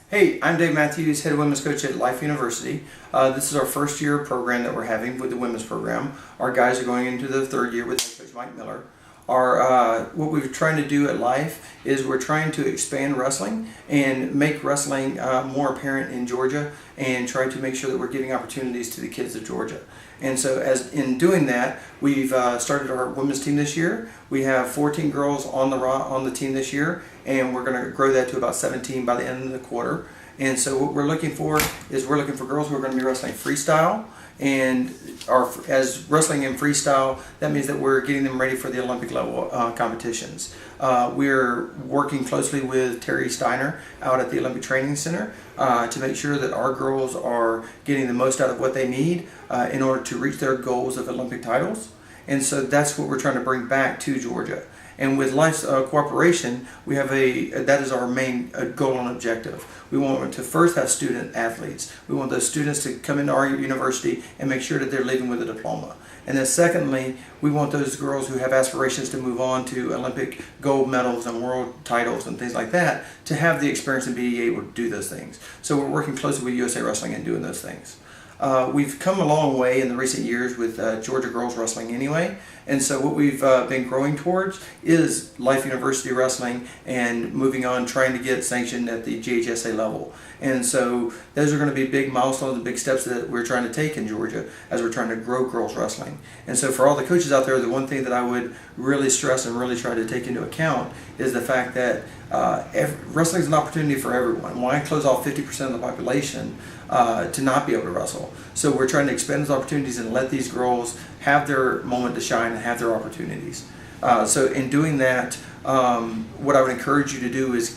Hey, I'm Dave Mathews, head women's coach at Life University. This is our first year program that we're having with the women's program. Our guys are going into the third year with head coach Mike Miller. What we're trying to do at Life is we're trying to expand wrestling and make wrestling more apparent in Georgia and try to make sure that we're giving opportunities to the kids of Georgia. And so as in doing that, we've started our women's team this year. We have 14 girls on the team this year, and we're going to grow that to about 17 by the end of the quarter. And so what we're looking for girls who are going to be wrestling freestyle, and as wrestling in freestyle, that means that we're getting them ready for the Olympic level competitions. We're working closely with Terry Steiner out at the Olympic Training Center to make sure that our girls are getting the most out of what they need in order to reach their goals of Olympic titles. And so that's what we're trying to bring back to Georgia. And with Life's cooperation, that is our main goal and objective. We want to first have student athletes. We want those students to come into our university and make sure that they're leaving with a diploma. And then secondly, we want those girls who have aspirations to move on to Olympic gold medals and world titles and things like that to have the experience and be able to do those things. So we're working closely with USA Wrestling and doing those things. We've come a long way in the recent years with Georgia girls wrestling anyway, and so what we've been growing towards is Life University wrestling and moving on, trying to get sanctioned at the GHSA level. And so those are going to be big milestones and big steps that we're trying to take in Georgia as we're trying to grow girls wrestling. And so for all the coaches out there, the one thing that I would really stress and really try to take into account is the fact that wrestling is an opportunity for everyone. Why close off 50% of the population to not be able to wrestle? So we're trying to expand those opportunities and let these girls have their moment to shine and have their opportunities. So in doing that, what I would encourage you to do is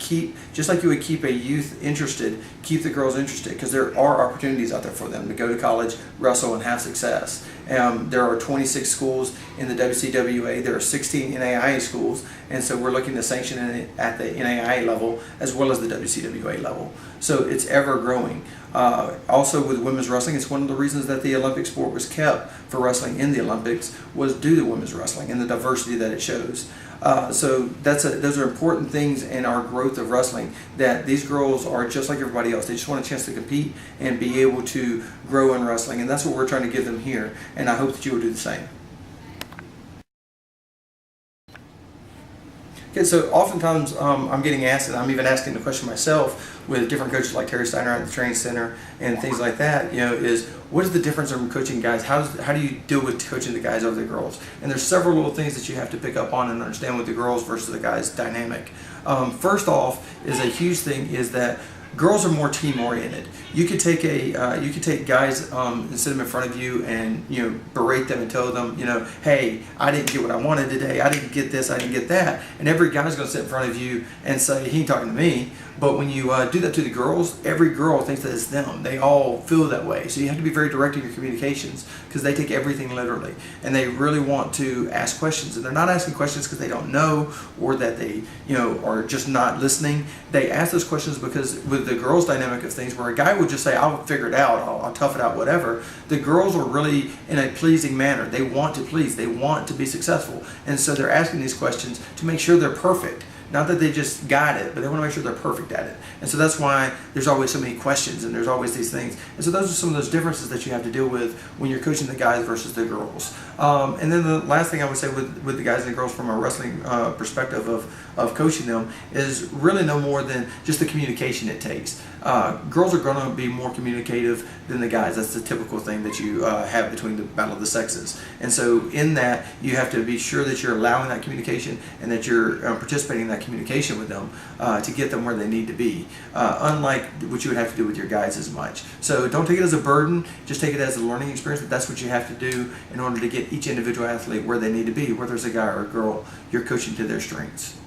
just like you would keep a youth interested, keep the girls interested, because there are opportunities out there for them to go to college, wrestle, and have success. There are 26 schools in the WCWA, there are 16 NAIA schools, and so we're looking to sanction it at the NAIA level as well as the WCWA level. So it's ever growing. Also with women's wrestling, it's one of the reasons that the Olympic sport was kept for wrestling in the Olympics was due to women's wrestling and the diversity that it shows. So those are important things in our growth of wrestling, that these girls are just like everybody else. They just want a chance to compete and be able to grow in wrestling, and that's what we're trying to give them here, and I hope that you will do the same. Okay, so oftentimes I'm getting asked, and I'm even asking the question myself with different coaches like Terry Steiner at the training center and things like that, is what is the difference in coaching guys? How do you deal with coaching the guys over the girls? And there's several little things that you have to pick up on and understand with the girls versus the guys dynamic. First off, is a huge thing is that girls are more team oriented. You could take guys and sit them in front of you and berate them and tell them, hey, I didn't get what I wanted today. I didn't get this. I didn't get that. And every guy's going to sit in front of you and say he ain't talking to me. But when you do that to the girls, every girl thinks that it's them. They all feel that way. So you have to be very direct in your communications because they take everything literally, and they really want to ask questions. And they're not asking questions because they don't know or that they are just not listening. They ask those questions because with the girls' dynamic of things, where a guy would just say, I'll figure it out, I'll tough it out, whatever, the girls are really in a pleasing manner. They want to please, they want to be successful, and so they're asking these questions to make sure they're perfect. Not that they just got it, but they want to make sure they're perfect at it. And so that's why there's always so many questions and there's always these things. And so those are some of those differences that you have to deal with when you're coaching the guys versus the girls. And then the last thing I would say with the guys and the girls from a wrestling perspective of coaching them is really no more than just the communication it takes. Girls are going to be more communicative than the guys. That's the typical thing that you have between the battle of the sexes. And so in that, you have to be sure that you're allowing that communication and that you're participating in that communication with them to get them where they need to be, unlike what you would have to do with your guys as much. So don't take it as a burden, just take it as a learning experience, that's what you have to do in order to get each individual athlete where they need to be, whether it's a guy or a girl. You're coaching to their strengths.